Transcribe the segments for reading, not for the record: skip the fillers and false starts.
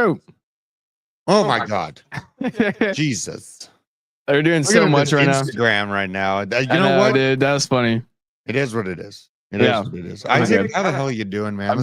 true. Oh my God. Jesus. They're doing so much right now. Instagram right now. You I know what? dude? That was funny. It is what it is. It is what it is. Isaac, how the hell are you doing, man?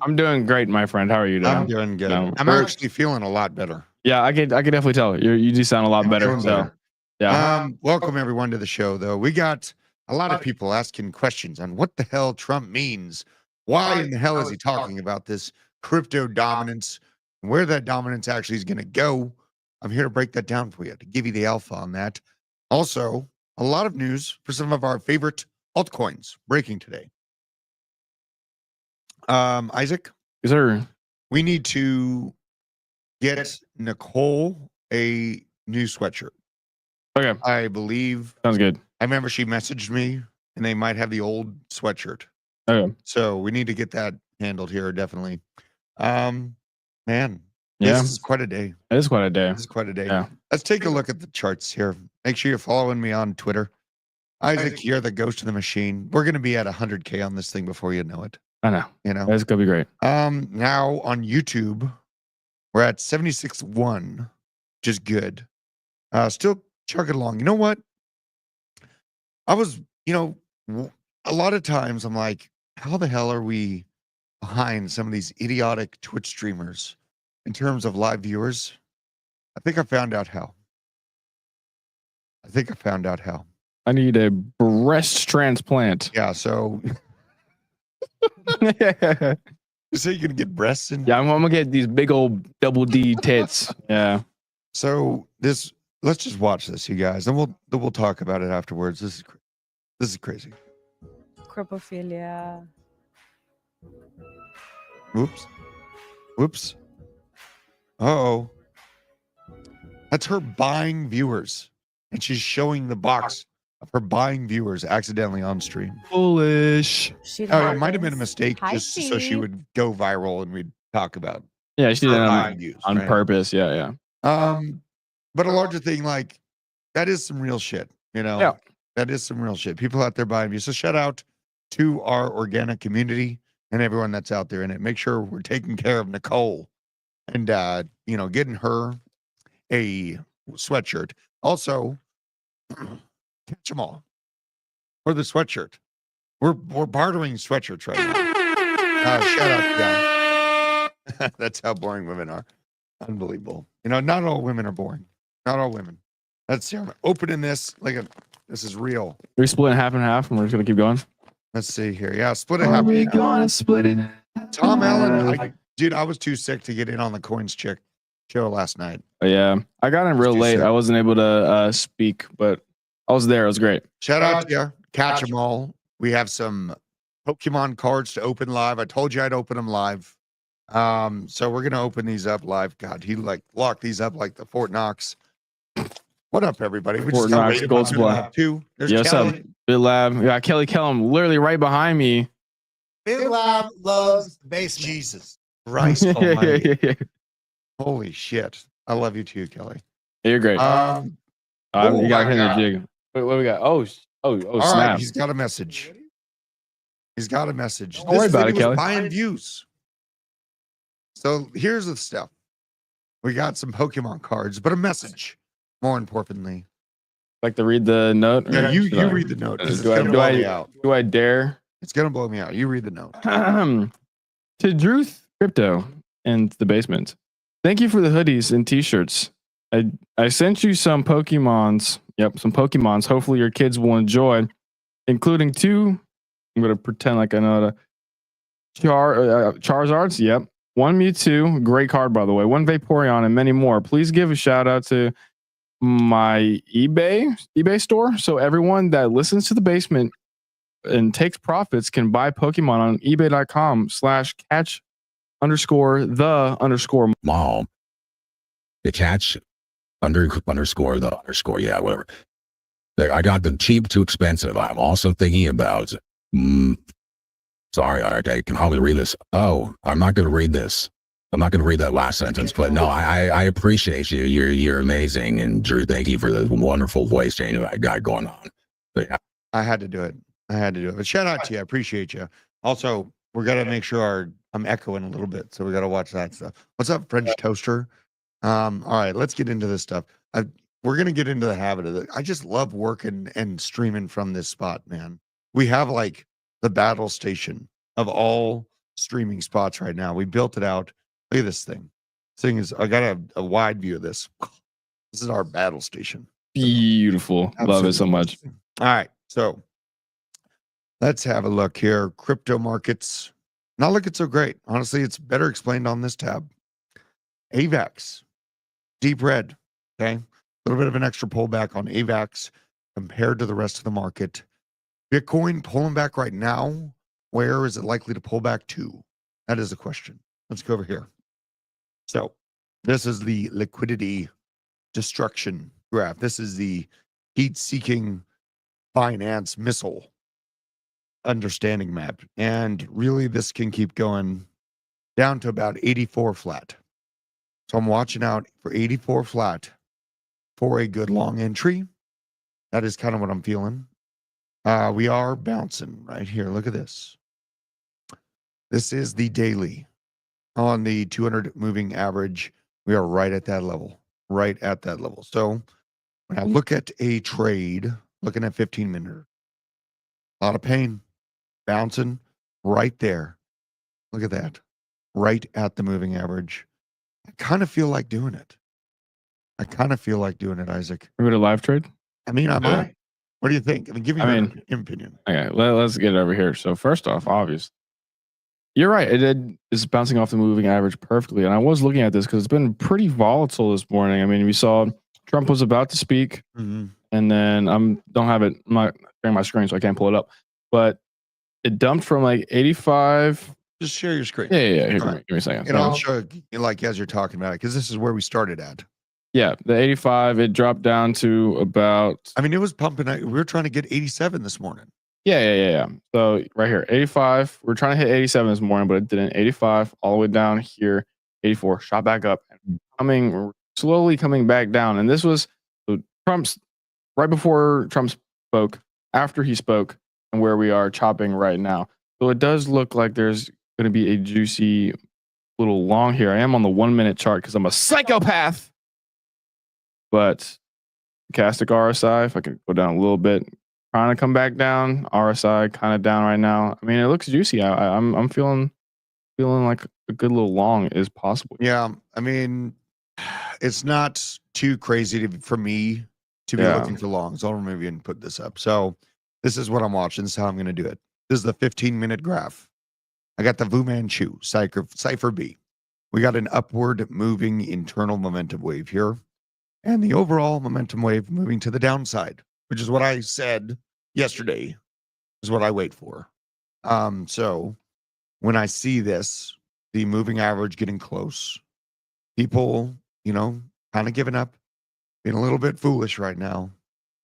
I'm doing great, my friend. How are you doing? I'm doing good. No. I'm actually feeling a lot better. Yeah, I can definitely tell. You do sound a lot better. So yeah. Welcome everyone to the show, though. We got a lot of people asking questions on what the hell Trump means. Why in the hell is he talking about this crypto dominance? Where that dominance actually is going to go? I'm here to break that down for you, to give you the alpha on that. Also, a lot of news for some of our favorite altcoins breaking today. Isaac? Yes, sir. We need to get Nicole a new sweatshirt. Okay. I believe. Sounds good. I remember she messaged me and they might have the old sweatshirt. Okay. So we need to get that handled here, definitely. Man, yeah, this is quite a day. It is quite a day. This is quite a day. Yeah. Let's take a look at the charts here. Make sure you're following me on Twitter. Isaac, you're the ghost of the machine. We're going to be at 100K on this thing before you know it. I know. You know, it's going to be great. Now on YouTube, we're at 76.1, which is good. Still chugging along. You know what? I was, a lot of times I'm like, how the hell are we behind some of these idiotic Twitch streamers in terms of live viewers? I think I found out how. I need a breast transplant. Yeah, so so you can get breasts in? Yeah, I'm gonna get these big old double D tits. Yeah. So let's just watch this, you guys, and we'll talk about it afterwards. This is crazy. Cryptophilia. Whoops. Uh-oh. That's her buying viewers, and she's showing the box of her buying viewers accidentally on stream. Foolish. It might have been a mistake just so she would go viral and we'd talk about it. Yeah, she did on purpose. Yeah. But a larger thing, like, that is some real shit, Yeah. That is some real shit. People out there buying views. So shout out to our organic community and everyone that's out there in it. Make sure we're taking care of Nicole and getting her a sweatshirt. Also, catch them all for the sweatshirt. We're bartering sweatshirts right now. Shout out to them. That's how boring women are. Unbelievable. Not all women are boring. Not all women. Let's see. I'm opening this this is real. We split in half and half, and we're just gonna keep going. Let's see here. Yeah, split it half. We gonna split it. Tom Allen, I was too sick to get in on the Coins Chick show last night. Yeah, I got in real late. I wasn't able to speak, but I was there. It was great. Shout out to you. Catch them all. We have some Pokemon cards to open live. I told you I'd open them live. So we're gonna open these up live. God, he locked these up like the Fort Knox. What up, everybody? We Fort Knox Gold Splat. There's Yes, Kelly. BitLab. Yeah, Kelly Kellum, literally right behind me. BitLab loves the basement. Jesus Christ almighty. Holy shit. I love you too, Kelly. You're great. You got hit in the jig. Wait, what we got? Oh, all snap. Right, he's got a message. Don't worry about it, Kelly. Buying views. So here's the stuff. We got some Pokemon cards, but a message, more importantly. Like to read the note? Yeah, you read the note. Do I dare? It's going to blow me out. You read the note. To Druth Crypto and the basement. Thank you for the hoodies and t-shirts. I sent you some Pokemons. Yep, some Pokemons. Hopefully your kids will enjoy, including 2. I'm going to pretend like I know the Charizards. Yep. 1 Mewtwo, great card, by the way. 1 Vaporeon, and many more. Please give a shout out to my eBay store. So everyone that listens to the basement and takes profits can buy Pokemon on ebay.com/catch_the_mom. The catch underscore the underscore. Yeah, whatever. I got the cheap too expensive. I'm also thinking about, sorry, I can hardly read this. Oh, I'm not going to read this. I'm not going to read that last sentence, but no, I appreciate you. You're amazing. And Drew, thank you for the wonderful voice change that I got going on. But yeah. I had to do it. But shout out to you. I appreciate you. Also, we're going to make sure I'm echoing a little bit, so we got to watch that stuff. What's up, French Toaster? All right, let's get into this stuff. We're gonna get into the habit of it. I just love working and streaming from this spot, man. We have like the battle station of all streaming spots right now. We built it out. Look at this thing. This thing is. I got a wide view of this. This is our battle station. Beautiful. Love it so Absolutely much. amazing. All right, so let's have a look here. Crypto markets not looking so great. Honestly, it's better explained on this tab. AVAX, deep red. Okay. A little bit of an extra pullback on AVAX compared to the rest of the market. Bitcoin pulling back right now. Where is it likely to pull back to? That is the question. Let's go over here. So this is the liquidity destruction graph. This is the heat-seeking finance missile understanding map. And really, this can keep going down to about 84 flat. So I'm watching out for 84 flat for a good long entry. That is kind of what I'm feeling. We are bouncing right here. Look at this. This is the daily on the 200 moving average. We are right at that level, right at that level. So when I look at a trade, looking at 15-minute, a lot of pain, bouncing right there. Look at that, right at the moving average. I kind of feel like doing it. Isaac. We're going to live trade. I mean, I might. What do you think? I mean, give me your opinion. Okay, let's get it over here. So first off, obviously, you're right. It's bouncing off the moving average perfectly. And I was looking at this because it's been pretty volatile this morning. I mean, we saw Trump was about to speak, and then don't have it. I'm not sharing my screen, so I can't pull it up. But it dumped from like 85. Just share your screen. Yeah. Here, give me a second. And I'll show you, like, as you're talking about it, because this is where we started at. Yeah, the 85, it dropped down to about... I mean, it was pumping. We were trying to get 87 this morning. Yeah. So right here, 85. We're trying to hit 87 this morning, but it didn't. 85, all the way down here, 84, shot back up, slowly coming back down. And this was Trump's, right before Trump spoke, after he spoke, and where we are chopping right now. So it does look like there's going to be a juicy little long here. I am on the 1 minute chart because I'm a psychopath. But stochastic RSI, if I could go down a little bit, trying to come back down. RSI kind of down right now. I mean, it looks juicy. I'm feeling like a good little long is possible. Yeah, I mean, it's not too crazy for me to be looking for longs. I'll maybe even put this up. So this is what I'm watching. This is how I'm going to do it. This is the 15-minute graph. I got the Fu Manchu, Cypher B. We got an upward moving internal momentum wave here. And the overall momentum wave moving to the downside, which is what I said yesterday, is what I wait for. So when I see this, the moving average getting close, people, kind of giving up, being a little bit foolish right now,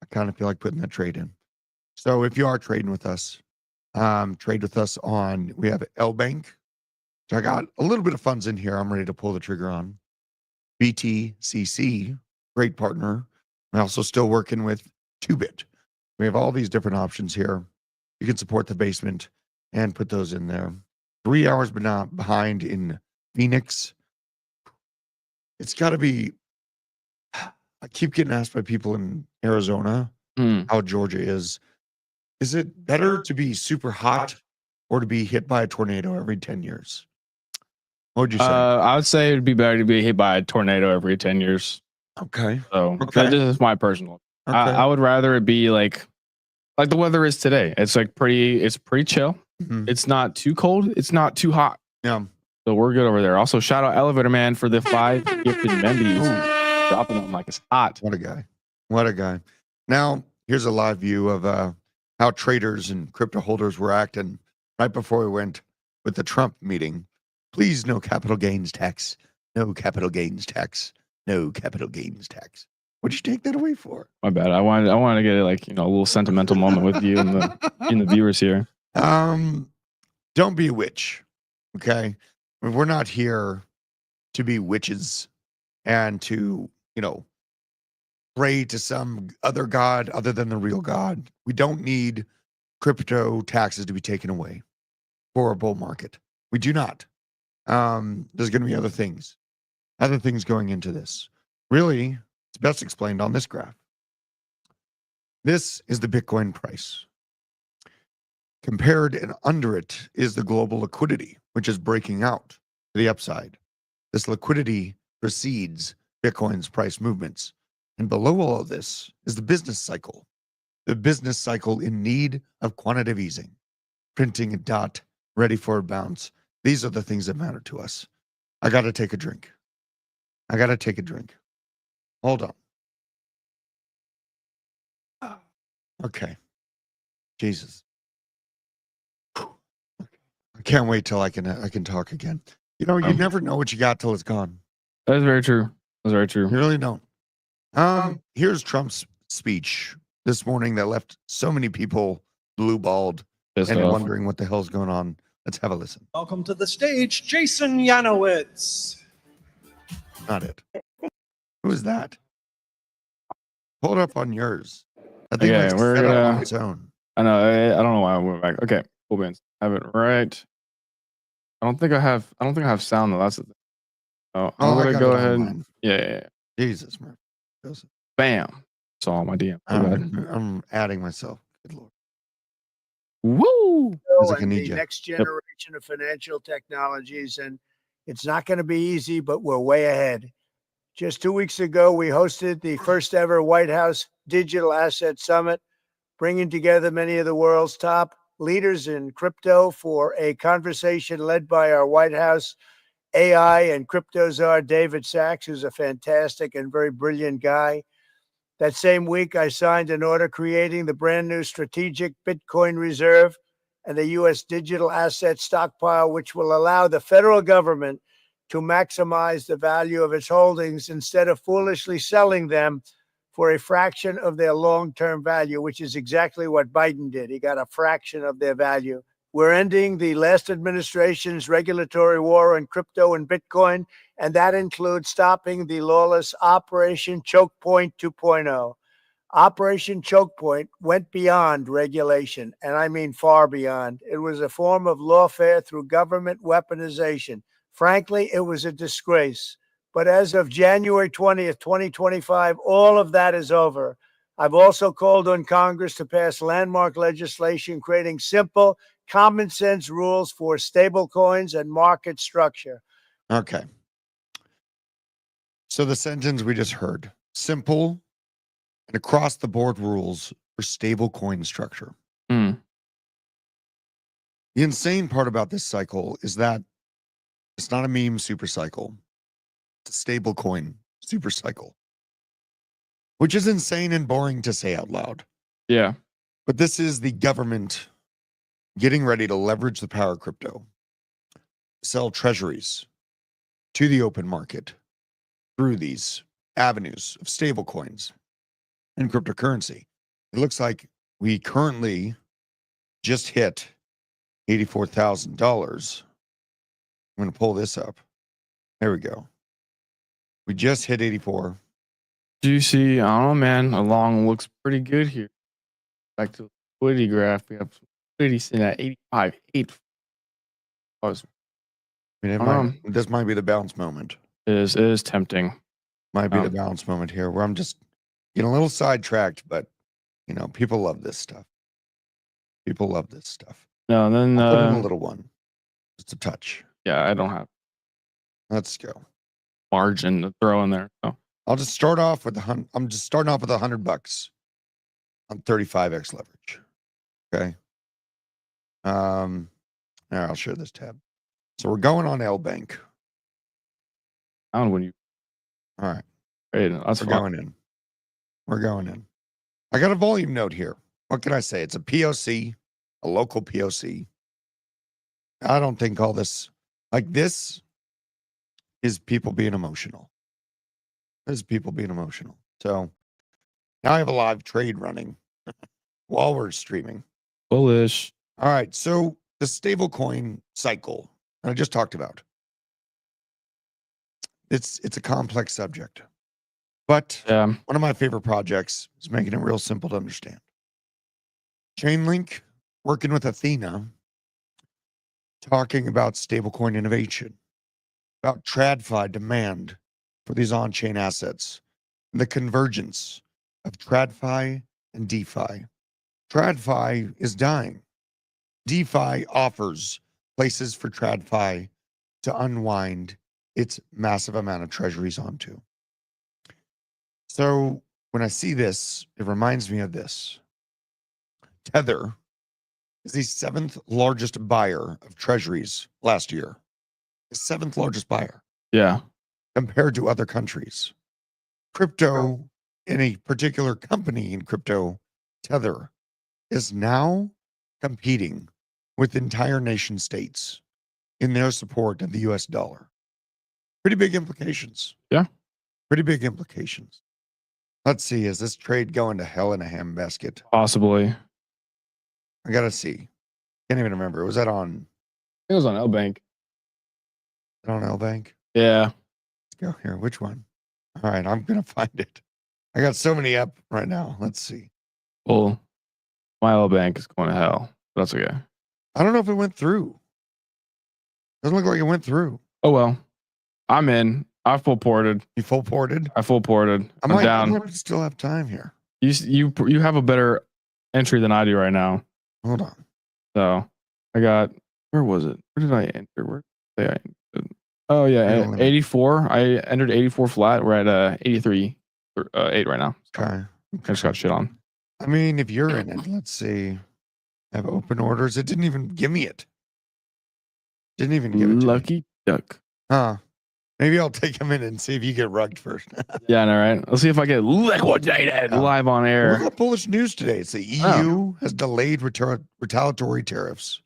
I kind of feel like putting that trade in. So if you are trading with us, trade with us on, we have L Bank. So I got a little bit of funds in here. I'm ready to pull the trigger on BTCC. Great partner. I'm also still working with 2Bit. We have all these different options here. You can support the basement and put those in there. 3 hours but not behind in Phoenix. It's got to be. I keep getting asked by people in Arizona how Georgia is. Is it better to be super hot or to be hit by a tornado every 10 years? What would you say? I would say it'd be better to be hit by a tornado every 10 years. Okay. So this is my personal. Okay. I would rather it be like the weather is today. It's like it's pretty chill. It's not too cold. It's not too hot. Yeah. So we're good over there. Also, shout out Elevator Man for the 5 gifted membies. Dropping them like it's hot. What a guy. Now, here's a live view of how traders and crypto holders were acting right before we went with the Trump meeting. Please, no capital gains tax. No capital gains tax. No capital gains tax. What'd you take that away for? My bad. I wanted to get a little sentimental moment with you and the viewers here. Don't be a witch. Okay. We're not here to be witches and to, pray to some other god other than the real God. We don't need crypto taxes to be taken away for a bull market. We do not. There's going to be other things going into this. Really, it's best explained on this graph. This is the Bitcoin price. Compared and under it is the global liquidity, which is breaking out to the upside. This liquidity precedes Bitcoin's price movements. And below all of this is the business cycle in need of quantitative easing, printing a dot ready for a bounce. These are the things that matter to us. I got to take a drink. Hold on. Okay. Jesus. I can't wait till I can talk again. You never know what you got till it's gone. That's very true. You really don't. Here's Trump's speech this morning that left so many people blue-balled and wondering what the hell's going on. Let's have a listen. Welcome to the stage, Jason Yanowitz. Not it. Who is that? Hold up on yours. I think Okay, it's we're set up gonna- on its own. I know. I don't know why I went back. Okay, cool beans. Have it right. I don't think I have sound though. That's the thing. Oh, I'm I gonna got go it on ahead. mine. Yeah. Jesus, man. Bam. It's all my DM. I'm adding myself. Good Lord. Woo. Feels like I And need the you. next generation of financial technologies. And it's not going to be easy, but we're way ahead. Just 2 weeks ago, we hosted the first ever White House Digital Asset Summit, bringing together many of the world's top leaders in crypto for a conversation led by our White House AI and crypto czar, David Sachs, who's a fantastic and very brilliant guy. That same week, I signed an order creating the brand new strategic Bitcoin reserve and the U.S. digital asset stockpile, which will allow the federal government to maximize the value of its holdings instead of foolishly selling them for a fraction of their long-term value, which is exactly what Biden did. He got a fraction of their value. We're ending the last administration's regulatory war on crypto and Bitcoin, and that includes stopping the lawless Operation Choke Point 2.0. Operation Choke Point went beyond regulation, and I mean far beyond. It was a form of lawfare through government weaponization. Frankly, it was a disgrace. But as of January 20th, 2025, all of that is over. I've also called on Congress to pass landmark legislation creating simple, common sense rules for stablecoins and market structure. Okay. So the sentence we just heard, simple and across the board rules for stable coin structure. Hmm. The insane part about this cycle is that it's not a meme super cycle. It's a stable coin super cycle, which is insane and boring to say out loud. Yeah. But this is the government getting ready to leverage the power of crypto, sell treasuries to the open market through these avenues of stable coins and cryptocurrency. It looks like we currently just hit $84,000. I'm going to pull this up. There we go. We just hit 84. Do you see? I don't know, man. Along looks pretty good here. Back to the liquidity graph. We have liquidity sitting at 85. 8. I mean, this might be the bounce moment. It is tempting. Might be the bounce moment here where I'm just getting a little sidetracked, but people love this stuff. No, and then I'll put in a little one. Just a touch. yeah, I don't have Let's go. margin to throw in there. So I'll just start off with I'm just starting off with $100 on 35x leverage. Okay. Now I'll share this tab. So we're going on L Bank. found when you All right. trade. That's We're fine. going in. We're going in. I got a volume note here. What can I say? It's a POC, a local POC. I don't think all this, like this, is people being emotional. This is people being emotional. So now I have a live trade running while we're streaming. Bullish. All right. So the stablecoin cycle I just talked about. It's a complex subject. But Yeah. one of my favorite projects is making it real simple to understand. Chainlink, working with Athena, talking about stablecoin innovation. about TradFi demand for these on-chain assets, and the convergence of TradFi and DeFi. TradFi is dying. DeFi offers places for TradFi to unwind its massive amount of treasuries onto. So when I see this, it reminds me of this. Tether is the 7th largest buyer of treasuries last year. The 7th largest buyer. Yeah. Compared to other countries. Crypto, in a particular company in crypto, Tether, is now competing with entire nation states in their support of the US dollar. Pretty big implications. Yeah. Pretty big implications. Let's see, is this trade going to hell in a handbasket? Possibly. I gotta see. Can't even remember. Was that on It was on L Bank. Lbank? Yeah. Let's go here. Which one? All right, I'm gonna find it. I got so many up right now. Let's see. Well, my L Bank is going to hell. That's okay. I don't know if it went through. Doesn't look like it went through. Oh well. I'm in. I full ported. You full ported? I full ported. I'm I down. might still have time here. You have a better entry than I do right now. Hold on. So I got, where was it? Where did I enter? Where did I enter? Oh yeah, 84. I entered 84 flat. We're at 83 8 right now. So Okay. I just got shit on. I mean, if you're in it, let's see. I have open orders. It didn't even give me it. Didn't even give it to me. Lucky duck. Huh. Maybe I'll take a minute and see if you get rugged first. Yeah, I know, right? Let's see if I get liquidated live on We air. got bullish news today. It's the EU has delayed retaliatory tariffs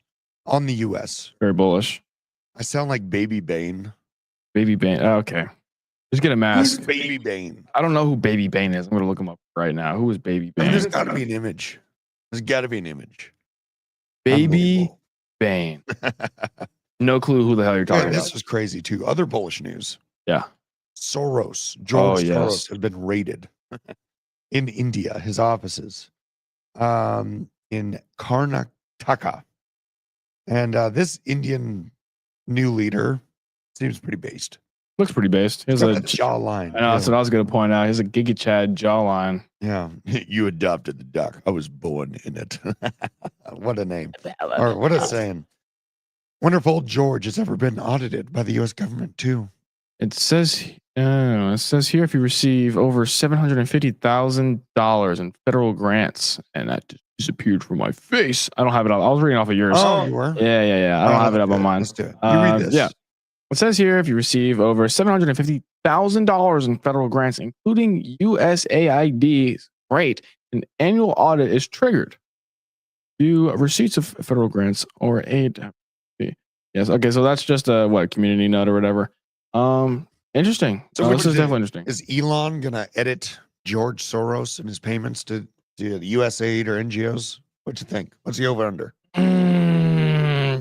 on the US. Very bullish. I sound like Baby Bane. Baby Bane. Oh, okay. Just get a Who's mask. Baby Bane? I don't know who Baby Bane is. I'm gonna look him up right now. Who is Baby I mean, Bane? there's got to be an image. There's got to be an image. Baby Bane. No clue who the hell you're Yeah, talking this about. was crazy too. Other bullish news. Yeah. Soros, George Oh, yes. Soros, has been raided in India, his offices in Karnataka. And this Indian new leader seems pretty based. Looks pretty based. He has He's a got that jawline. I know that's what I was gonna point out. He has a Giga Chad jawline. Yeah. You adopted the duck. I was born in it. What a name. Or what a saying. Wonder if old George has ever been audited by the US government too. It says here if you receive over $750,000 in federal grants, and that just disappeared from my face. I don't have it up. I was reading off of yours. Oh, you were? Yeah. I don't have it up on mine. Let's do it. You read this. Yeah. It says here if you receive over $750,000 in federal grants, including USAID's rate, an annual audit is triggered. View receipts of federal grants or aid. Yes. Okay. So that's just a community note or whatever. Interesting. So This is definitely interesting. Is Elon gonna edit George Soros and his payments to the USAID or NGOs? What you think? What's the over under?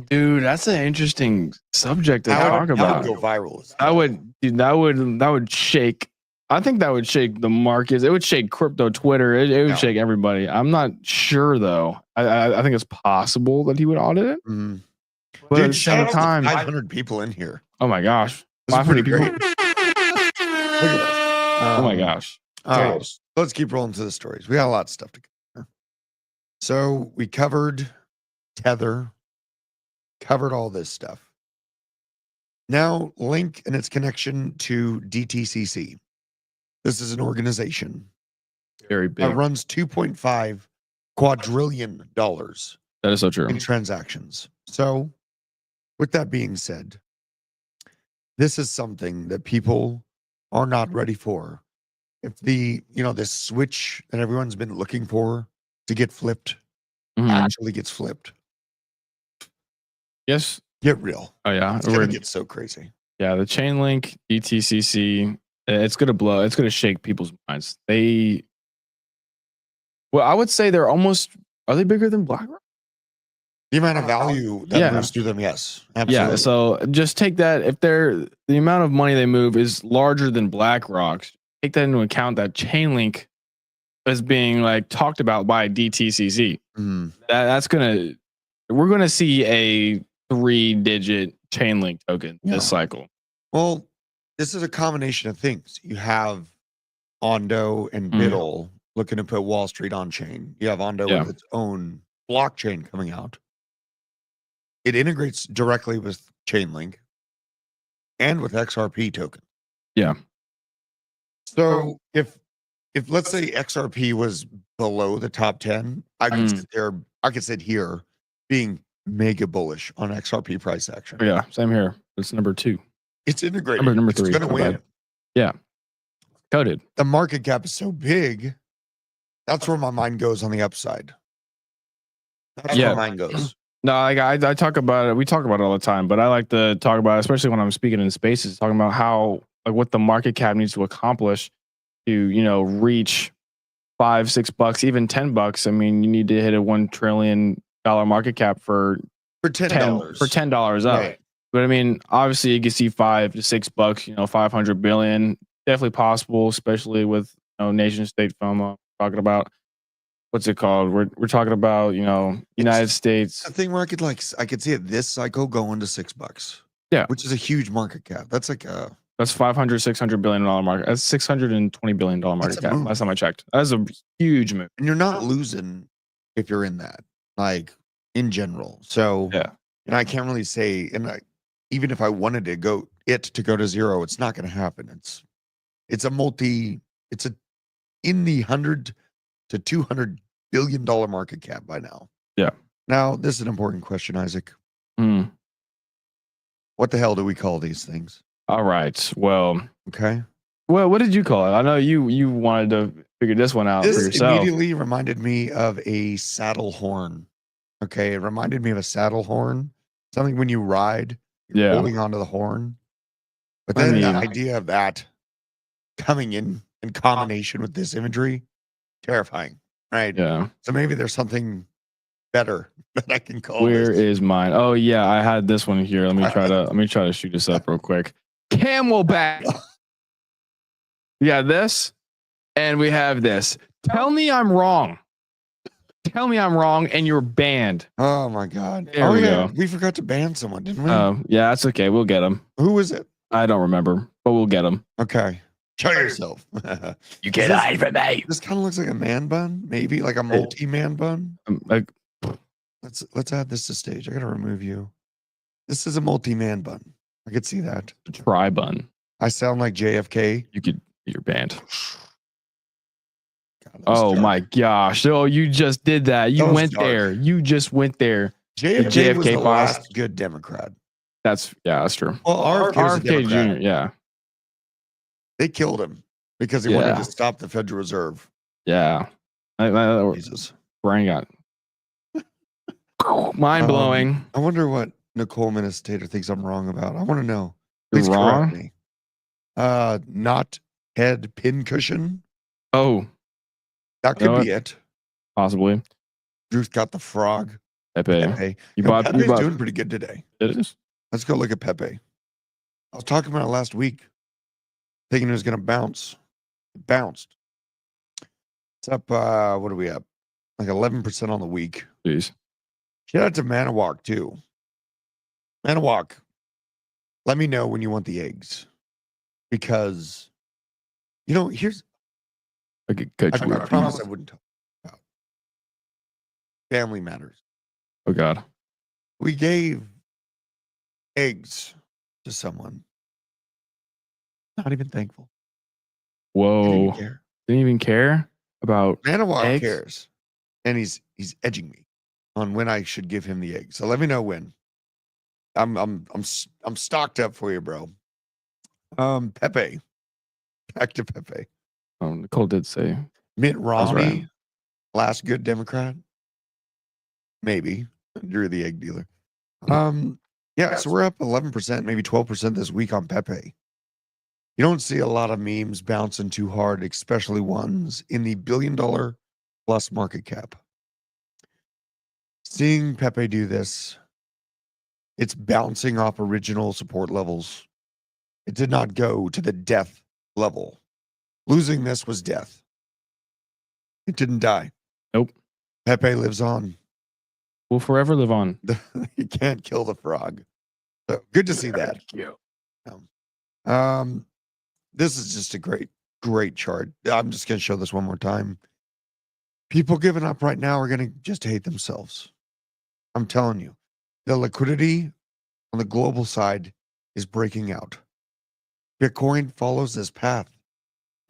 Dude, that's an interesting subject to talk about. That would go viral. That would shake. I think that would shake the markets. It would shake crypto Twitter. It would shake everybody. I'm not sure though. I think it's possible that he would audit it. Mm-hmm. But Dude, at the same time, 500 people in here. oh my gosh, This is 500 pretty people. great. Look at this. Oh my gosh. All right, let's keep rolling to the stories. We got a lot of stuff to cover. So we covered Tether, covered all this stuff. Now, Link and its connection to DTCC. This is an organization Very big. that runs $2.5 quadrillion That is so true. in transactions. So, with that being said, this is something that people are not ready for. If this switch that everyone's been looking for to get flipped Mhm. actually gets flipped, Yes. get real. Oh yeah. It's gonna get so crazy. Yeah, the Chainlink, DTCC, it's gonna blow. It's gonna shake people's minds. I would say they're almost. Are they bigger than BlackRock? The amount of value that Yeah. moves through them, yes, absolutely. Yeah. So just take that. If the amount of money they move is larger than BlackRock's, take that into account. That Chainlink is being talked about by DTCC. Mhm. We're gonna see a 3-digit Chainlink token this cycle. Well, this is a combination of things. You have Ondo and Biddle looking to put Wall Street on chain. You have Ondo with its own blockchain coming out. It integrates directly with Chainlink and with XRP token. Yeah. So if let's say XRP was below the top 10, I could sit there, I could sit here being mega bullish on XRP price action. Yeah, same here. It's number 2. It's integrated. Number 3. It's going to win. Yeah. Coded. The market cap is so big. That's where my mind goes on the upside. That's where mine goes. No, I talk about it. We talk about it all the time, but I like to talk about it, especially when I'm speaking in spaces, talking about how, like, what the market cap needs to accomplish to, you know, reach $5, $6, even $10. I mean, you need to hit a $1 trillion market cap for $10 up. Right. But I mean, obviously, you can see $5 to $6. You know, 500 billion, definitely possible, especially with, you know, nation state FOMO. Talking about what's it called? We're talking about, you know, United States. A thing where I could see it this cycle going to $6. Yeah, which is a huge market cap. That's like a that's $600 billion market. That's $620 billion market cap. Last time I checked, that's a huge move. And you're not losing if you're in that, like, in general. So yeah, and I can't really say, and even if I wanted to go to 0, it's not going to happen. It's in the $100 to $200 billion market cap by now. Yeah. Now, this is an important question, Isaac. What the hell do we call these things? All right. Well, okay. Well, what did you call it? I know you wanted to figure this one out for yourself. This immediately reminded me of a saddle horn. Okay. It reminded me of a saddle horn. Something when you ride, you're holding onto the horn. But then the idea of that coming in combination with this imagery, terrifying, right? Yeah. So maybe there's something better that I can call. Where is mine? Oh yeah, I had this one here. Let me try to shoot this up real quick. Camelback. Yeah, this, and we have this. Tell me I'm wrong. Tell me I'm wrong, and you're banned. Oh my god. There we go. We forgot to ban someone, didn't we? Yeah, that's okay. We'll get him. Who is it? I don't remember, but we'll get him. Okay. Show yourself. You can't hide from me. This kind of looks like a man bun, maybe like a multi-man bun. Let's add this to stage. I gotta remove you. This is a multi-man bun. I could see that. Try bun. I sound like JFK. You're banned. God, oh my gosh. Oh, you just did that. You went there. You just went there. JFK was the last good Democrat. That's true. Well, RFK Jr. Yeah. They killed him because he wanted to stop the Federal Reserve. Yeah. Jesus. Brain got mind blowing. I wonder what Nicole Ministator thinks I'm wrong about. I want to know. You're Please wrong? correct me. Not head pin cushion. Oh. That could be it. Possibly. Drew's got the frog. Pepe. Pepe's doing pretty good today. It is. Let's go look at Pepe. I was talking about it last week, thinking it was going to bounce. It bounced. It's up, what are we up? Like 11% on the week. Jeez. Shout out to Manawak, too. Manawak, let me know when you want the eggs. Because, you know, here's... I promise I wouldn't talk about family matters. Oh, God. We gave eggs to someone. Not even thankful. Whoa. Didn't even care about Manawak eggs? cares. And he's edging me on when I should give him the egg. So let me know when. I'm stocked up for you, bro. Pepe. Back to Pepe. Nicole did say Mitt Romney, last good Democrat. Maybe. Drew the egg dealer. Yeah, so we're up 11%, maybe 12% this week on Pepe. You don't see a lot of memes bouncing too hard, especially ones in the $1 billion plus market cap. Seeing Pepe do this, it's bouncing off original support levels. It did not go to the death level. Losing this was death. It didn't die. Nope. Pepe lives on. Will forever live on. You can't kill the frog. So good to see that. This is just a great chart. I'm just going to show this one more time. People giving up right now are going to just hate themselves. I'm telling you, the liquidity on the global side is breaking out. Bitcoin follows this path.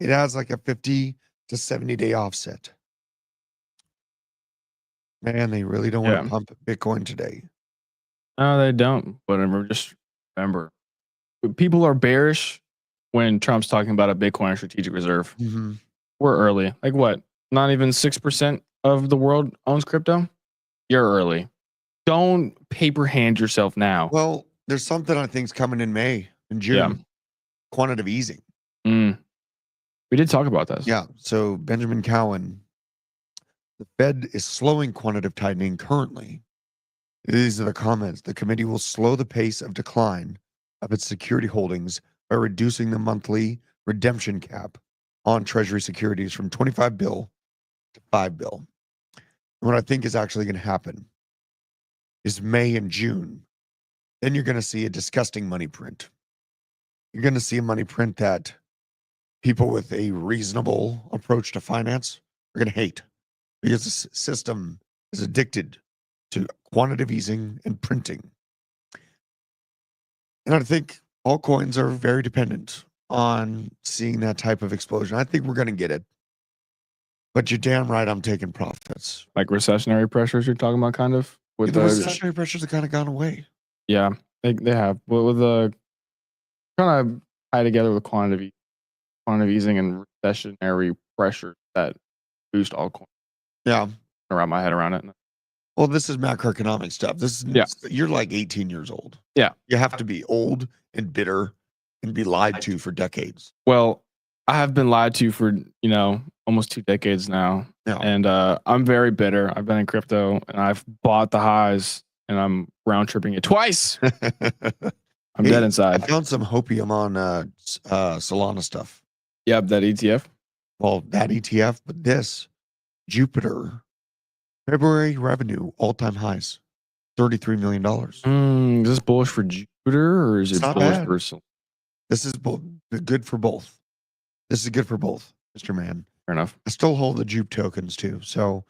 It has like a 50 to 70 day offset. Man, they really don't want to pump Bitcoin today. No, they don't. But just remember, people are bearish when Trump's talking about a Bitcoin strategic reserve. Mm-hmm. We're early. Like what? Not even 6% of the world owns crypto? You're early. Don't paper hand yourself now. Well, there's something I think is coming in May and June. Yeah. Quantitative easing. We did talk about this. Yeah. So Benjamin Cowan, the Fed is slowing quantitative tightening currently. These are the comments. The committee will slow the pace of decline of its security holdings by reducing the monthly redemption cap on Treasury securities from 25 bill to 5 bill. And what I think is actually going to happen is May and June. Then you're going to see a disgusting money print. You're going to see a money print that people with a reasonable approach to finance are going to hate, because the system is addicted to quantitative easing and printing. And I think altcoins are very dependent on seeing that type of explosion. I think we're going to get it. But you're damn right, I'm taking profits. Like recessionary pressures you're talking about, kind of? The recessionary pressures have kind of gone away. Yeah, they have. But with the kind of tie together with quantitative easing and recessionary pressure that boost altcoins. Yeah. Wrap my head around it. Well, this is macroeconomic stuff. This is you're like 18 years old. Yeah. You have to be old and bitter and be lied to for decades. Well, I have been lied to for, almost 2 decades now. Yeah. And I'm very bitter. I've been in crypto and I've bought the highs and I'm round tripping it twice. I'm dead inside. I found some hopium on Solana stuff. Yep, that ETF. Well, that ETF, but this Jupiter February revenue all-time highs, $33 million. Is this bullish for Jupiter or is it bullish for Solana? This is good for both. This is good for both, Mr. Man. Fair enough. I still hold the Jupe tokens too. So,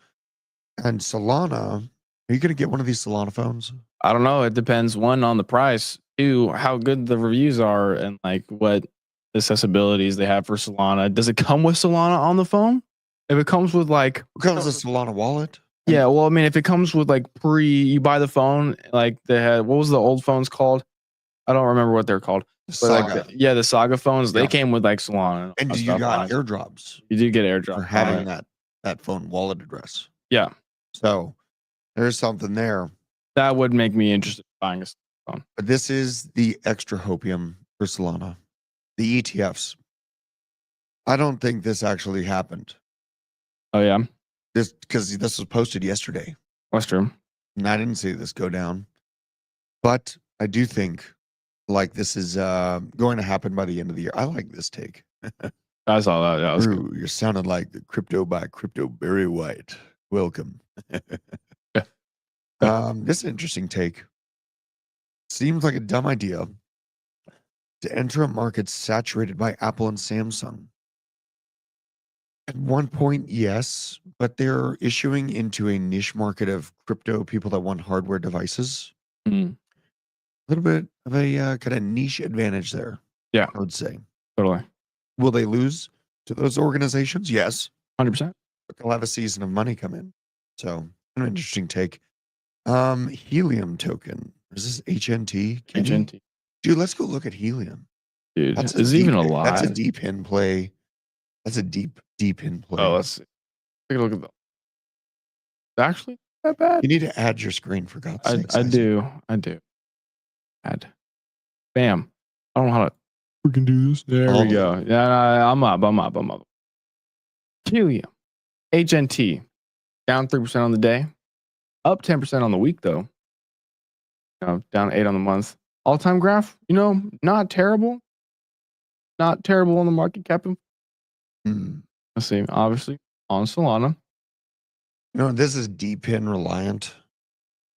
and Solana, are you going to get one of these Solana phones? I don't know. It depends, one, on the price, two, how good the reviews are, and like what accessibilities they have for Solana. Does it come with Solana on the phone? If it comes with like... It comes with Solana wallet? Yeah, well, I mean, if it comes with like you buy the phone, like they had, what was the old phones called? I don't remember what they're called. Saga. The Saga phones, they came with like Solana. And you got airdrops. You did get airdrops for having that phone wallet address. Yeah. So there's something there. That would make me interested in buying a phone. But this is the extra hopium for Solana. The ETFs. I don't think this actually happened. Oh, yeah? Because this was posted yesterday. That's true. And I didn't see this go down. But I do think like this is going to happen by the end of the year. I like this take. I saw that. Yeah, Drew, you're sounding like the crypto by Crypto Barry White. Welcome. This is an interesting take. Seems like a dumb idea to enter a market saturated by Apple and Samsung. At one point, yes, but they're issuing into a niche market of crypto people that want hardware devices. Mm. A little bit of a kind of niche advantage there. Yeah, I would say. Totally. Will they lose to those organizations? Yes. 100%. But they'll have a season of money come in. So, an interesting take. Helium token. Is this HNT? HNT. Dude, let's go look at Helium. Dude, is it even alive? That's a DPIN play. That's a deep in play. Oh, let's see. Take a look at that. Actually, not that bad. You need to add your screen for God's sake. I do. Add. Bam. I don't know how to freaking do this. There we go. Yeah, I'm up. Helium. HNT. Down 3% on the day. Up 10% on the week, though. Down 8 on the month. All-time graph, not terrible. Not terrible on the market cap. Let's see. Obviously, on Solana. This is DPIN reliant.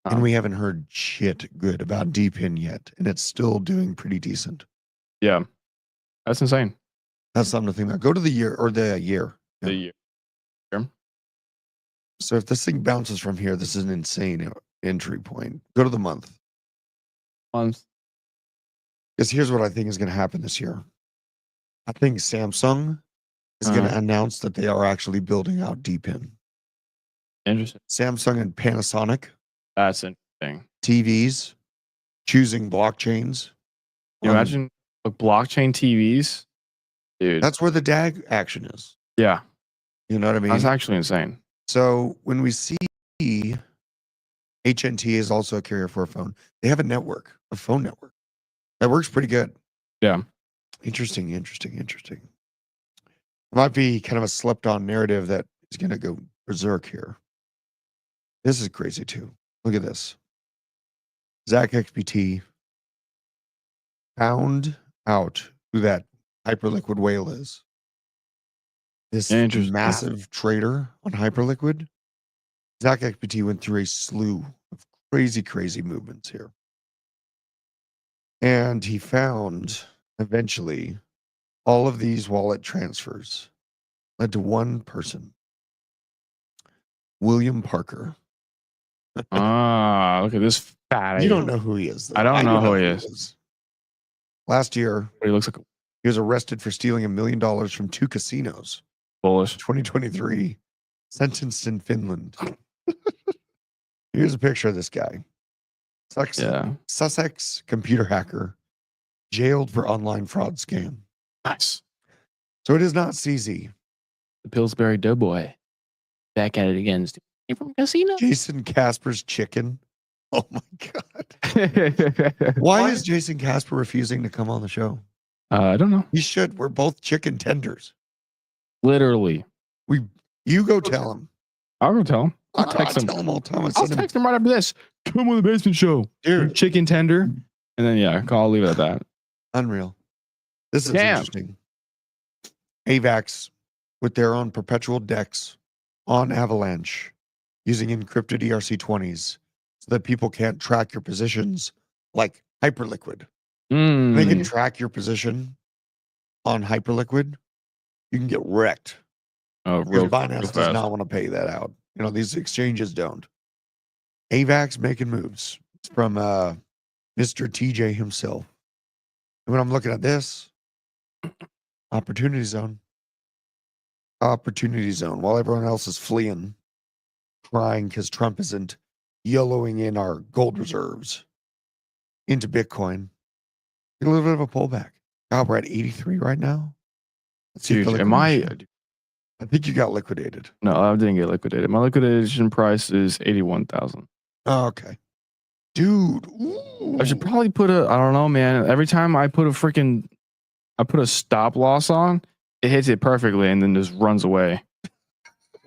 And we haven't heard shit good about DPIN yet. And it's still doing pretty decent. Yeah. That's insane. That's something to think about. Go to the year or the year. The Yeah. year. So if this thing bounces from here, this is an insane entry point. Go to the month. Month. Because here's what I think is going to happen this year. I think Samsung is going to announce that they are actually building out DPIN. Interesting. Samsung and Panasonic. That's interesting. TVs choosing blockchains. You imagine like blockchain TVs, dude. That's where the DAG action is. Yeah. You know what I mean? That's actually insane. So when we see HNT is also a carrier for a phone, they have a phone network that works pretty good. Yeah. Interesting. It might be kind of a slept on narrative that is going to go berserk here. This is crazy too. Look at this. Zach XBT found out who that Hyperliquid whale is. This massive trader on Hyperliquid. Zach XBT went through a slew of crazy movements here. And he found eventually all of these wallet transfers led to one person, William Parker. Look at this fat. You don't know who he is, though. I don't know who he is. Last year, He looks like he was arrested for stealing $1 million from 2 casinos. bullish. 2023, sentenced in Finland. Here's a picture of this guy. Sussex computer hacker, jailed for online fraud scam. Nice. So it is not CZ. The Pillsbury Doughboy. Back at it again. You from casino? Jason Casper's chicken. Oh my God. Why is Jason Casper refusing to come on the show? I don't know. He should. We're both chicken tenders. Literally. You go tell him. I'll go tell him. I'll text him. Tell him all the time. I'll text him right after this. Come on the basement show. Dude. Chicken tender. And then, I'll leave it at that. Unreal. This is interesting. AVAX with their own perpetual DEX on Avalanche using encrypted ERC20s so that people can't track your positions like Hyperliquid. They can track your position on Hyperliquid. You can get wrecked. Oh, because Binance does not want to pay that out. You know, these exchanges don't. AVAX making moves. It's from Mr. TJ himself. And when I'm looking at this, opportunity zone. Opportunity zone. While everyone else is fleeing, crying because Trump isn't yellowing in our gold reserves into Bitcoin. Get a little bit of a pullback. God, we're at 83 right now. Let's see. Dude, I think you got liquidated. No, I didn't get liquidated. My liquidation price is 81,000. Oh, okay. Dude. Ooh. I should probably put I don't know, man. Every time I put a stop loss on, it hits it perfectly and then just runs away.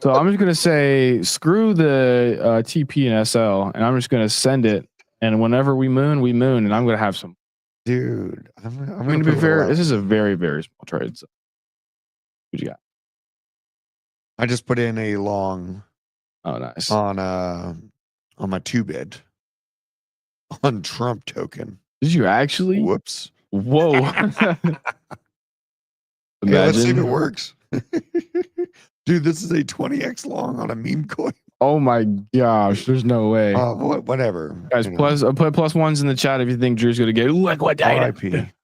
So I'm just going to say, screw the TP and SL, and I'm just going to send it. And whenever we moon, and I'm going to have some. Dude, I'm going to be fair. This is a very, very small trade. So. What you got? I just put in a long. Oh, nice. On my 2-bid on Trump token. Did you actually? Whoops. Whoa. Hey, let's see if it works. Dude, this is a 20x long on a meme coin. Oh my gosh, there's no way. Whatever. Guys, I'll put +1s in the chat if you think Drew's gonna get liquidated. RIP. RIP.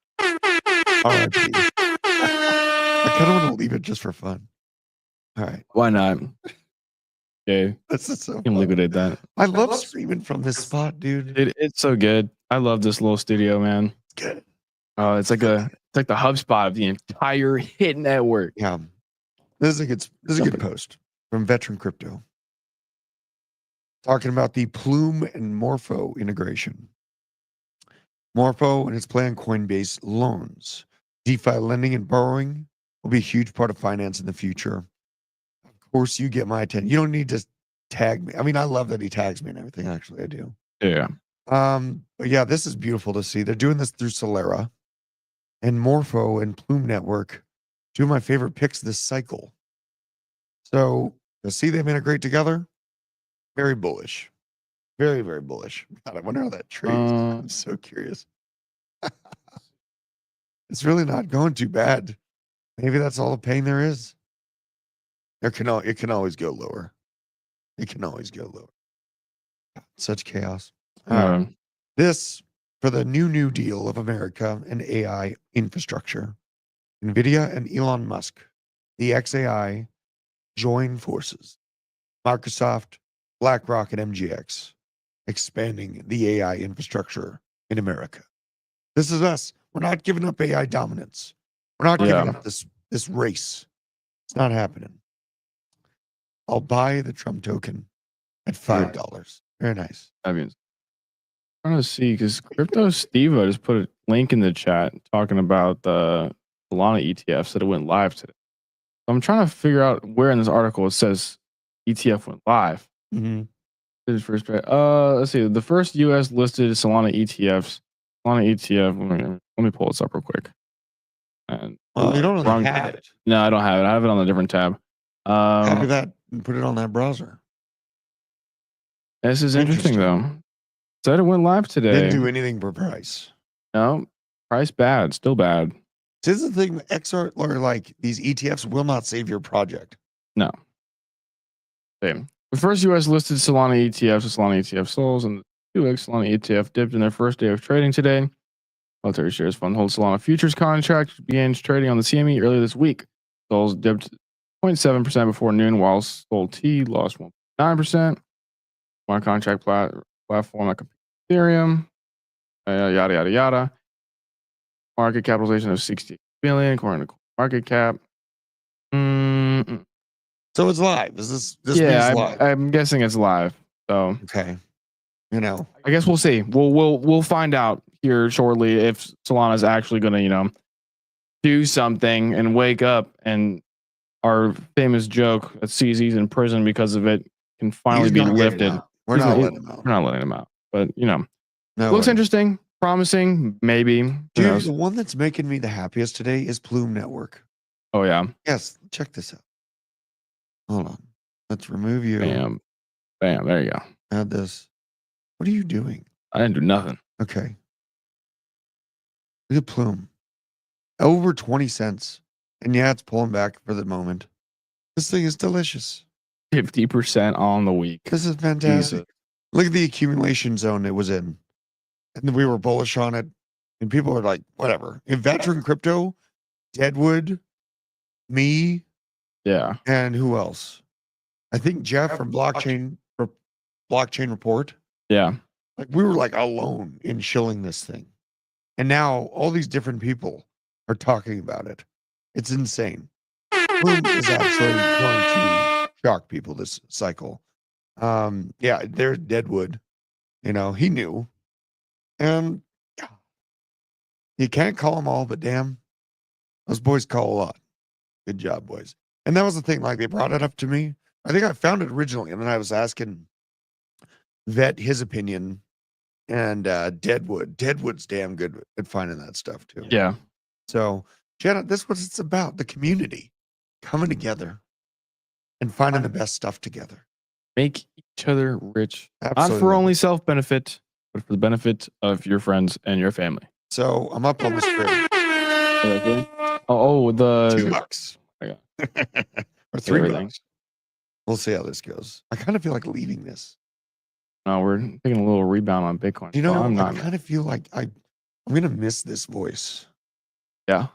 I kind of want to leave it just for fun. All right. Why not? Okay. This is so you can liquidate that. I love streaming from this spot, dude. It's so good. I love this little studio, man. It's good. Oh, it's like the HubSpot of the entire hit network. Yeah. This is a good post from Veteran Crypto. Talking about the Plume and Morpho integration. Morpho and its play on Coinbase loans. DeFi lending and borrowing will be a huge part of finance in the future. Of course, you get my attention. You don't need to tag me. I mean, I love that he tags me and everything. Actually, I do. Yeah. But yeah, this is beautiful to see. They're doing this through Solera and Morpho and Plume Network. Two of my favorite picks this cycle. So to see them integrate together, very bullish. Very, very bullish. God, I wonder how that trades. I'm so curious. It's really not going too bad. Maybe that's all the pain there is. It can always go lower. It can always go lower. Such chaos. All right. Um, This for the New Deal of America and AI infrastructure. NVIDIA and Elon Musk, the XAI, join forces. Microsoft, BlackRock, and MGX, expanding the AI infrastructure in America. This is us. We're not giving up AI dominance. We're not giving up this race. It's not happening. I'll buy the Trump token at $5. Very nice. I mean, I'm trying to see because Crypto Steve just put a link in the chat talking about the Solana ETF that it went live today. So I'm trying to figure out where in this article it says ETF went live. Mm-hmm. Let's see. The first U.S. listed Solana ETFs. Solana ETF. Let me pull this up real quick. And Well, you don't really have it. No, I don't have it. I have it on a different tab. Copy that and put it on that browser. This is interesting though. Said it went live today. Didn't do anything for price. No, price bad, still bad. This is the thing. XR or like these ETFs will not save your project. No. Same. The first U.S. listed Solana ETFs, the Solana ETF Sols, and the 2x Solana ETF dipped in their first day of trading today. Military Shares Fund holds Solana futures contract began trading on the CME earlier this week. Sols dipped 0.7% before noon, while Sol T lost 1.9%. One contract platform like Ethereum, yada yada yada. Market capitalization of 60 billion according to market cap. So it's live. Is this Yeah, live? I'm guessing it's live. So okay, you know, I guess we'll see. We'll find out here shortly if Solana's actually going to do something and wake up, and our famous joke that CZ's in prison because of it can finally be lifted. We're not letting him out. We're not letting him out. But No looks way. interesting, promising, maybe. Dude, the one that's making me the happiest today is Plume Network. Oh yeah. Yes, check this out. Hold on. Let's remove you. Bam. Bam. There you go. Add this. What are you doing? I didn't do nothing. Okay. Look at Plume. Over 20 cents. And yeah, it's pulling back for the moment. This thing is delicious. 50% on the week. This is fantastic. Jesus. Look at the accumulation zone it was in. And we were bullish on it. And people are like, whatever. In Veteran Crypto, Deadwood, me, yeah, and who else? I think Jeff from Blockchain Report. Yeah. Like we were like alone in shilling this thing. And now all these different people are talking about it. It's insane. Plume is absolutely going to shock people this cycle. Yeah, there's Deadwood. He knew. And you can't call them all, but damn, those boys call a lot. Good job, boys. And that was the thing, like they brought it up to me. I think I found it originally, and then I was asking Vet his opinion, and Deadwood's damn good at finding that stuff too. Yeah. So, Jenna, this is what it's about, the community coming together and finding the best stuff together. Make each other rich. Absolutely. Not for only self-benefit, but for the benefit of your friends and your family. So I'm up on the screen. The $2. I got or $3. We'll see how this goes. I kind of feel like leaving this. No, we're taking a little rebound on Bitcoin. I kind of feel like I'm gonna miss this voice. Yeah.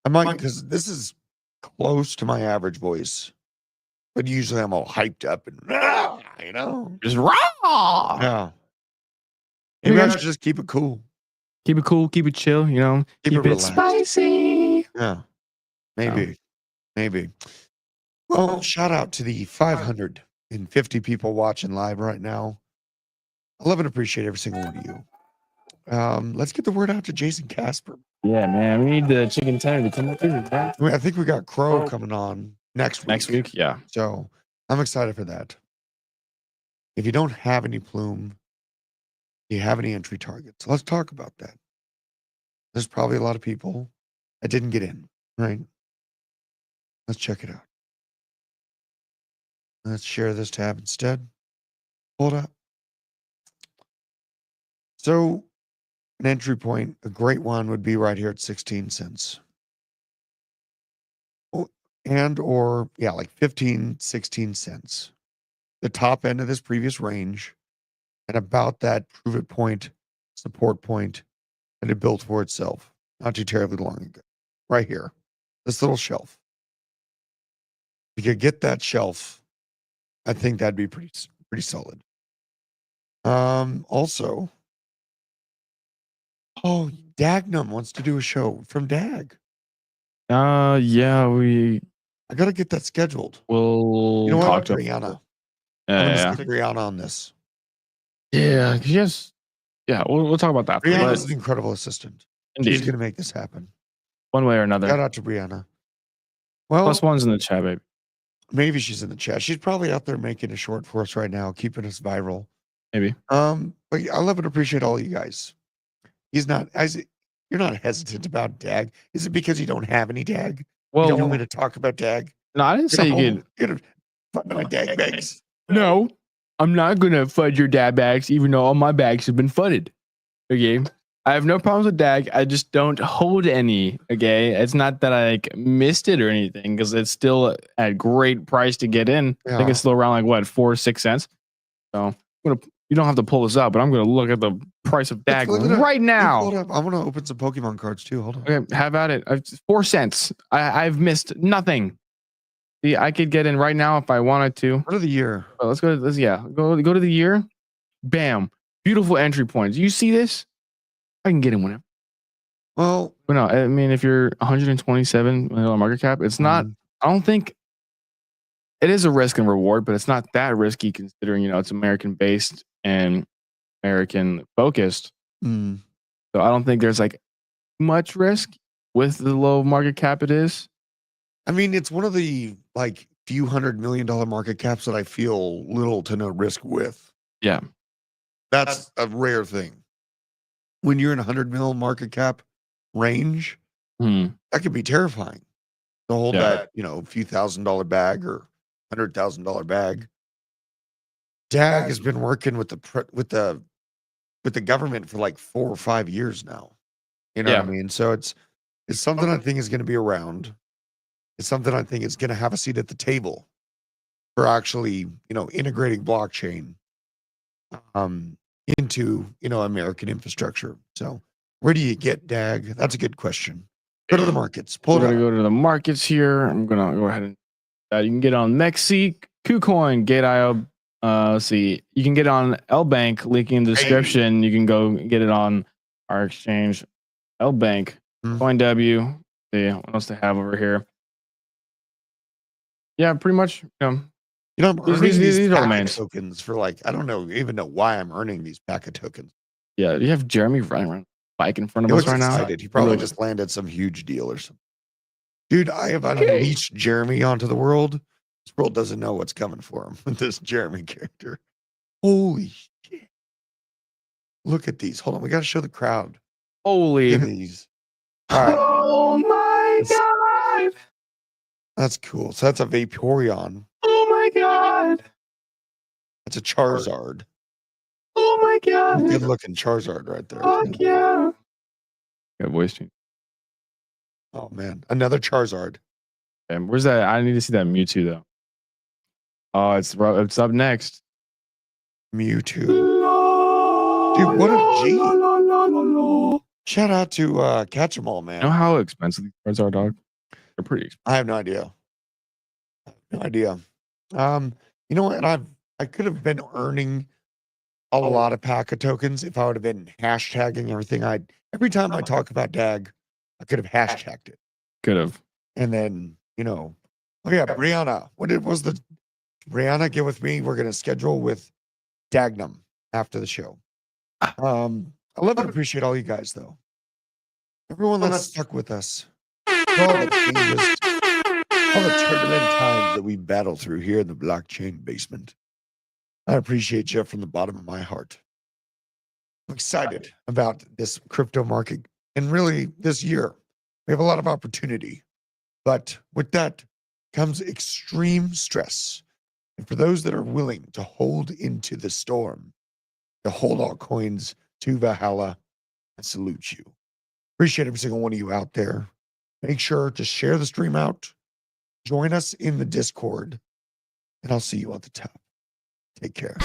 I might, because this is close to my average voice. But usually I'm all hyped up and just raw. Yeah. Maybe I should just keep it cool. Keep it cool, keep it chill, keep it spicy. Yeah. Maybe. Well, shout out to the 550 people watching live right now. I love and appreciate every single one of you. Let's get the word out to Jason Casper. Yeah, man. We need the chicken tender to come up here, man. I think we got Crow coming on next week. Next week, yeah. So I'm excited for that. If you don't have any Plume, do you have any entry targets? Let's talk about that. There's probably a lot of people that didn't get in, right? Let's check it out. Let's share this tab instead. Hold up. So an entry point, a great one would be right here at 16 cents. Or like 15, 16 cents. The top end of this previous range and about that prove it point, support point that it built for itself not too terribly long ago. Right here, this little shelf. If you could get that shelf, I think that'd be pretty solid. Also, Dagnum wants to do a show from Dag. Yeah, I gotta get that scheduled. we'll You know talk what, to Brianna? I'm gonna stick Brianna on this. Yeah, yes. Yeah, we'll talk about that. Brianna's an incredible assistant. Indeed. She's gonna make this happen. One way or another. Shout out to Brianna. Well, +1's in the chat, baby. maybe she's in the chat. She's probably out there making a short for us right now, keeping us viral. Maybe. But I love and appreciate all you guys. You're not hesitant about DAG. Is it because you don't have any DAG? Well, You don't want me to talk about DAG? no, I didn't say you could. Get my DAG bags. No, I'm not gonna fudge your dad bags, even though all my bags have been fudded. Okay, I have no problems with DAG. I just don't hold any. Okay, it's not that I missed it or anything, because it's still at great price to get in. I think it's still around like what, 4 or 6 cents. So you don't have to pull this up, but I'm gonna look at the price of DAG right now. Hold up. I want to open some Pokemon cards too. Hold on. Okay, have at it. 4 cents. I've missed nothing. See, I could get in right now if I wanted to. What of the year? But let's go. Go to the year. Bam, beautiful entry points. You see this? I can get in whenever. Well, But no, I mean, if you're 127 million market cap, it's not. I don't think it is a risk and reward, but it's not that risky considering it's American based and American focused. So I don't think there's much risk with the low market cap. It is. I mean, it's one of the few $100 million market caps that I feel little to no risk with. Yeah, that's a rare thing. When you're in a 100 mil market cap range, that could be terrifying. To hold that, few $1,000 bag or $100,000 bag. DAG has been working with the government for 4 or 5 years now. You know what I mean? So it's something I think is going to be around. It's something I think is going to have a seat at the table for actually, integrating blockchain into, American infrastructure. So where do you get DAG? That's a good question. Go to the markets. We're going to go to the markets here. I'm going to go ahead and you can get on Mexi, KuCoin, Gate.io. Let's see. You can get on LBank, link in the description. You can go get it on our exchange, LBank, CoinW. See what else they have over here. Yeah, pretty much. I'm earning these are packet tokens for I don't even know why I'm earning these packet tokens. Yeah, you have Jeremy running around bike in front of us right now. He probably just landed some huge deal or something. Dude, I have unleashed Jeremy onto the world. This world doesn't know what's coming for him with this Jeremy character. Holy shit. Look at these. Hold on, we got to show the crowd. Holy. Look at these. All right. Oh my God. That's cool. So that's a Vaporeon. Oh my God. That's a Charizard. Oh my God. Good looking Charizard right there. Fuck yeah. Got voice change. Oh man, another Charizard. And where's that? I need to see that Mewtwo though. Oh, it's up next. Mewtwo. Dude, what a G. Shout out to Catch 'em All, man. You know how expensive these cards are, dog? They're pretty expensive. I have no idea. You know what? I could have been earning a lot of packet tokens if I would have been hashtagging everything. Every time I talk about DAG, I could have hashtagged it. Could have. And then, oh yeah, Brianna. Brianna, get with me. We're gonna schedule with Dagnum after the show. I love and appreciate all you guys though. Everyone that's stuck with us. All the changes, all the turbulent times that we battle through here in the blockchain basement. I appreciate you from the bottom of my heart. I'm excited about this crypto market and really this year. We have a lot of opportunity, but with that comes extreme stress. And for those that are willing to hold into the storm, to hold altcoins to Valhalla I salute you. Appreciate every single one of you out there. Make sure to share the stream out. Join us in the Discord, and I'll see you at the top. Take care.